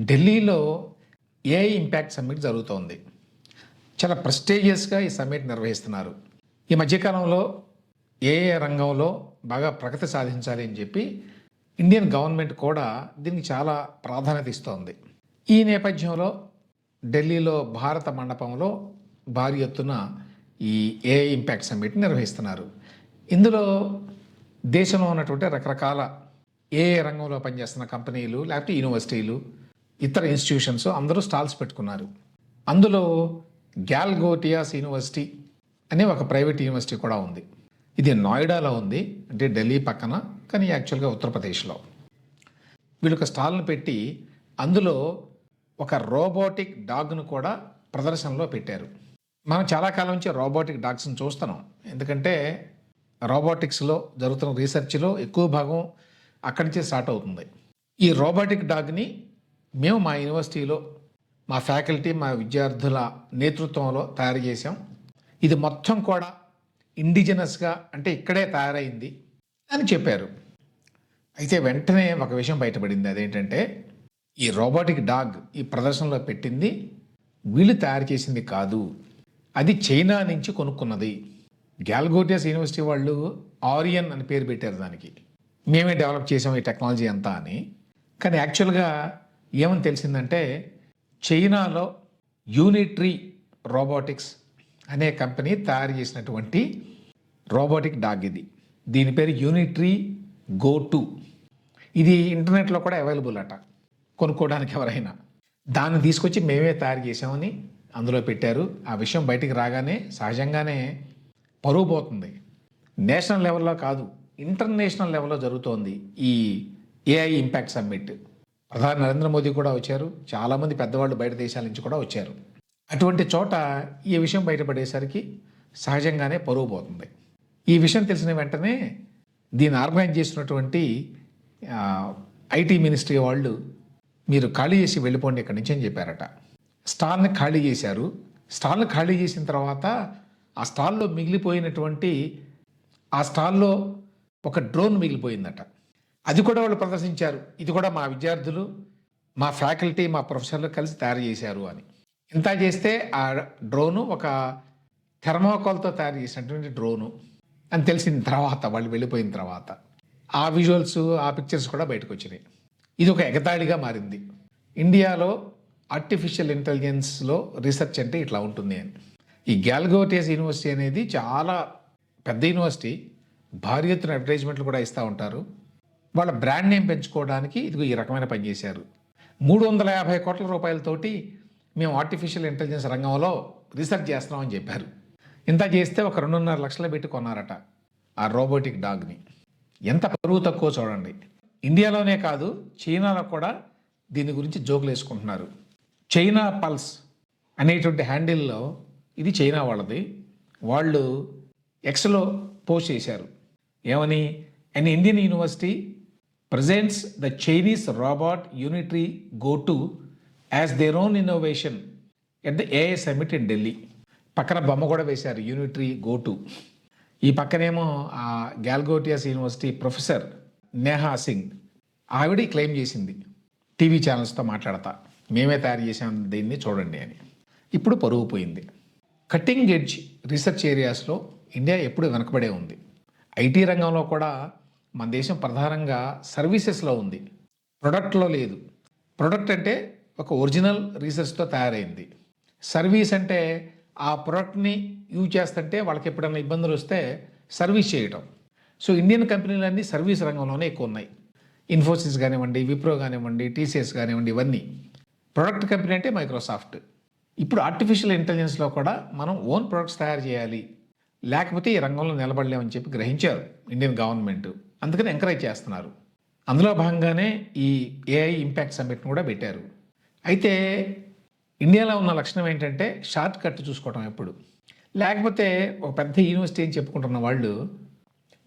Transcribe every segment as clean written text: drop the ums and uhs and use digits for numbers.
ఢిల్లీలో AI impact summit జరుగుతోంది. చాలా ప్రెస్టీజియస్‌గా ఈ సమ్మిట్ నిర్వహిస్తున్నారు. ఈ మధ్యకాలంలో ఏఐ రంగంలో బాగా ప్రగతి సాధించాలి అని చెప్పి ఇండియన్ గవర్నమెంట్ కూడా దీనికి చాలా ప్రాధాన్యత ఇస్తోంది. ఈ నేపథ్యంలో ఢిల్లీలో భారత మండపంలో భారీ ఎత్తున ఈ ఏఐ ఇంపాక్ట్ సమ్మిట్ నిర్వహిస్తున్నారు. ఇందులో దేశంలో ఉన్నటువంటి రకరకాల ఏఐ రంగంలో పనిచేస్తున్న కంపెనీలు, లేకపోతే యూనివర్సిటీలు, ఇతర ఇన్స్టిట్యూషన్స్ అందరూ స్టాల్స్ పెట్టుకున్నారు. అందులో గ్యాల్గోటియాస్ యూనివర్సిటీ అనే ఒక ప్రైవేట్ యూనివర్సిటీ కూడా ఉంది. ఇది నోయిడాలో ఉంది, అంటే ఢిల్లీ పక్కన, కానీ యాక్చువల్గా ఉత్తరప్రదేశ్లో. వీళ్ళు ఒక స్టాల్ను పెట్టి అందులో ఒక రోబోటిక్ డాగ్ను కూడా ప్రదర్శనలో పెట్టారు. మనం చాలా కాలం నుంచి రోబోటిక్ డాగ్స్ని చూస్తున్నాం. ఎందుకంటే రోబోటిక్స్లో జరుగుతున్న రీసెర్చ్లో ఎక్కువ భాగం అక్కడి నుంచే స్టార్ట్ అవుతుంది. ఈ రోబోటిక్ డాగ్ని మేము మా యూనివర్సిటీలో మా ఫ్యాకల్టీ, మా విద్యార్థుల నేతృత్వంలో తయారు చేసాం. ఇది మొత్తం కూడా ఇండిజినస్గా, అంటే ఇక్కడే తయారైంది అని చెప్పారు. అయితే వెంటనే ఒక విషయం బయటపడింది. అదేంటంటే ఈ రోబోటిక్ డాగ్ ఈ ప్రదర్శనలో పెట్టింది వీళ్ళు తయారు చేసింది కాదు, అది చైనా నుంచి కొనుక్కున్నది. గ్యాల్గోటియాస్ యూనివర్సిటీ వాళ్ళు ఆరియన్ అని పేరు పెట్టారు దానికి. మేమే డెవలప్ చేసాం ఈ టెక్నాలజీ అంతా అని. కానీ యాక్చువల్గా ఏమని తెలిసిందంటే చైనాలో యూనిట్రీ రోబోటిక్స్ అనే కంపెనీ తయారు చేసినటువంటి రోబోటిక్ డాగ్ ఇది. దీని పేరు యూనిట్రీ గో 2. ఇది ఇంటర్నెట్లో కూడా అవైలబుల్ అట, కొనుక్కోవడానికి ఎవరైనా. దాన్ని తీసుకొచ్చి మేమే తయారు చేసామని అందులో పెట్టారు. ఆ విషయం బయటికి రాగానే సహజంగానే పరువు పోతుంది. నేషనల్ లెవెల్లో కాదు, ఇంటర్నేషనల్ లెవెల్లో జరుగుతోంది ఈ ఏఐ ఇంపాక్ట్ సమ్మిట్. ప్రధాని నరేంద్ర మోదీ కూడా వచ్చారు, చాలామంది పెద్దవాళ్ళు బయట దేశాల నుంచి కూడా వచ్చారు. అటువంటి చోట ఈ విషయం బయటపడేసరికి సహజంగానే పరువు పోతుంది. ఈ విషయం తెలిసిన వెంటనే దీన్ని ఆర్గనైజ్ చేసినటువంటి ఐటీ మినిస్ట్రీ వాళ్ళు మీరు ఖాళీ చేసి వెళ్ళిపోండి ఇక్కడి నుంచి అని చెప్పారట. స్టాల్ని ఖాళీ చేశారు. స్టాల్ని ఖాళీ చేసిన తర్వాత ఆ స్టాల్లో మిగిలిపోయినటువంటి ఆ స్టాల్లో ఒక డ్రోన్ మిగిలిపోయిందట. అది కూడా వాళ్ళు ప్రదర్శించారు. ఇది కూడా మా విద్యార్థులు, మా ఫ్యాకల్టీ, మా ప్రొఫెసర్లు కలిసి తయారు చేశారు అని. ఇంత చేస్తే ఆ డ్రోను ఒక థెర్మోకాల్తో తయారు చేసినటువంటి డ్రోను అని తెలిసిన తర్వాత, వాళ్ళు వెళ్ళిపోయిన తర్వాత ఆ విజువల్స్, ఆ పిక్చర్స్ కూడా బయటకు వచ్చినాయి. ఇది ఒక ఎగతాళిగా మారింది. ఇండియాలో ఆర్టిఫిషియల్ ఇంటెలిజెన్స్లో రీసెర్చ్ అంటే ఇట్లా ఉంటుంది అని. ఈ గ్యాల్గోటియాస్ యూనివర్సిటీ అనేది చాలా పెద్ద యూనివర్సిటీ. భారీ ఎత్తున అడ్వర్టైజ్మెంట్లు కూడా ఇస్తూ ఉంటారు. వాళ్ళ బ్రాండ్ నేమ్ పెంచుకోవడానికి ఇదిగో ఈ రకమైన పని చేశారు. 350 కోట్ల రూపాయలతోటి మేము ఆర్టిఫిషియల్ ఇంటెలిజెన్స్ రంగంలో రీసెర్చ్ చేస్తున్నామని చెప్పారు. ఇంత చేస్తే ఒక 2.5 లక్షలు పెట్టి కొన్నారట ఆ రోబోటిక్ డాగ్ని. ఎంత పరువు తక్కువ చూడండి. ఇండియాలోనే కాదు, చైనాలో కూడా దీని గురించి జోకులు వేసుకుంటున్నారు. చైనా పల్స్ అనేటువంటి హ్యాండిల్లో, ఇది చైనా వాళ్ళది, వాళ్ళు ఎక్స్లో పోస్ట్ చేశారు. ఏమని? An Indian university presents the Chinese robot Unitree go 2 as their own innovation at the AI summit in Delhi. పక్కన బొమ్మ కూడా వేశారు, యూనిట్రీ గో 2. ఈ పక్కనేమో ఆ గ్యాల్గోటియాస్ యూనివర్సిటీ ప్రొఫెసర్ నేహా సింగ్, ఆవిడ క్లెయిమ్ చేసింది టీవీ ఛానల్స్తో మాట్లాడతా, మేమే తయారు చేసాం దీన్ని చూడండి అని. ఇప్పుడు పరువు పోయింది. కట్టింగ్ ఎడ్జ్ రీసెర్చ్ ఏరియాస్లో ఇండియా ఎప్పుడు వెనకబడే ఉంది. ఐటీ రంగంలో కూడా మన దేశం ప్రధానంగా సర్వీసెస్లో ఉంది, ప్రొడక్ట్లో లేదు. ప్రొడక్ట్ అంటే ఒక ఒరిజినల్ రీసెర్చ్తో తయారైంది. సర్వీస్ అంటే ఆ ప్రొడక్ట్ని యూజ్ చేస్తుంటే వాళ్ళకి ఎప్పుడైనా ఇబ్బందులు వస్తే సర్వీస్ చేయటం. సో ఇండియన్ కంపెనీలన్నీ సర్వీస్ రంగంలోనే ఎక్కువ ఉన్నాయి. ఇన్ఫోసిస్ కానివ్వండి, విప్రో కానివ్వండి, టీసీఎస్ కానివ్వండి, ఇవన్నీ. ప్రొడక్ట్ కంపెనీ అంటే మైక్రోసాఫ్ట్. ఇప్పుడు ఆర్టిఫిషియల్ ఇంటెలిజెన్స్లో కూడా మనం ఓన్ ప్రొడక్ట్స్ తయారు చేయాలి, లేకపోతే ఈ రంగంలో నిలబడలేమని చెప్పి గ్రహించారు ఇండియన్ గవర్నమెంట్. అందుకని ఎంకరేజ్ చేస్తున్నారు. అందులో భాగంగానే ఈ ఏఐ ఇంపాక్ట్ సమ్మిట్ని కూడా పెట్టారు. అయితే ఇండియాలో ఉన్న లక్షణం ఏంటంటే షార్ట్ కట్ చూసుకోవటం ఎప్పుడు. లేకపోతే ఒక పెద్ద యూనివర్సిటీ అని చెప్పుకుంటున్న వాళ్ళు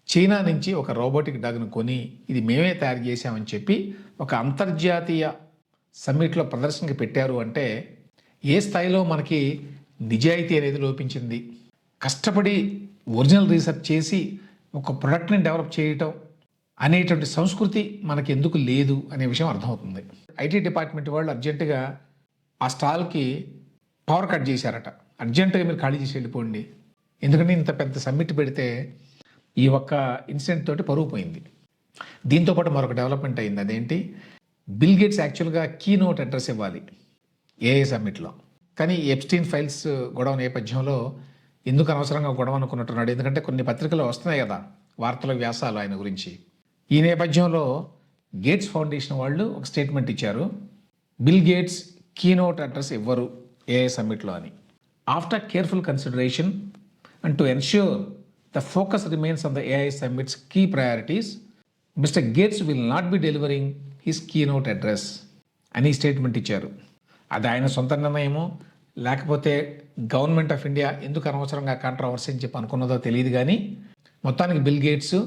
చైనా నుంచి ఒక రోబోటిక్ డాగ్ను కొని ఇది మేమే తయారు చేసామని చెప్పి ఒక అంతర్జాతీయ సమ్మిట్లో ప్రదర్శనకి పెట్టారు అంటే ఏ స్థాయిలో మనకి నిజాయితీ అనేది లోపించింది. కష్టపడి ఒరిజినల్ రీసెర్చ్ చేసి ఒక ప్రొడక్ట్ని డెవలప్ చేయటం అనేటువంటి సంస్కృతి మనకి ఎందుకు లేదు అనే విషయం అర్థమవుతుంది. ఐటీ డిపార్ట్మెంట్ వాళ్ళు అర్జెంటుగా ఆ స్టాల్కి పవర్ కట్ చేశారట. అర్జెంటుగా మీరు ఖాళీ చేసి వెళ్ళిపోండి, ఎందుకంటే ఇంత పెద్ద సమ్మిట్ పెడితే ఈ ఒక్క ఇన్సిడెంట్ తోటి పరువు పోయింది. దీంతోపాటు మరొక డెవలప్మెంట్ అయింది. అదేంటి, బిల్ గేట్స్ యాక్చువల్గా కీ నోట్ అడ్రస్ ఇవ్వాలి ఏఐ సమ్మిట్లో. కానీ ఎప్స్టీన్ ఫైల్స్ గొడవ నేపథ్యంలో ఎందుకు అనవసరంగా గొడవ అనుకున్నట్టున్నాడు. ఎందుకంటే కొన్ని పత్రికలు వస్తున్నాయి కదా వార్తల వ్యాసాలు ఆయన గురించి. ఈ నేపథ్యంలో గేట్స్ ఫౌండేషన్ వాళ్ళు ఒక స్టేట్మెంట్ ఇచ్చారు, బిల్ గేట్స్ కీనోట్ అడ్రస్ ఇవ్వరు ఏఐ సమ్మిట్లో అని. After careful consideration and to ensure the focus remains on the AI summit's key priorities, Mr Gates will not be delivering his keynote address అని statement ఇచ్చారు. అది ఆయన సొంత నిర్ణయమో లేకపోతే గవర్నమెంట్ ఆఫ్ ఇండియా ఎందుకు అనవసరంగా కాంట్రవర్సీ అని చెప్పి అనుకున్నదో తెలియదు. కానీ మొత్తానికి బిల్ గేట్స్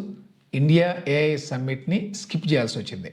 ఇండియా ఏఐ సమ్మిట్ని స్కిప్ చేయాల్సి వచ్చింది.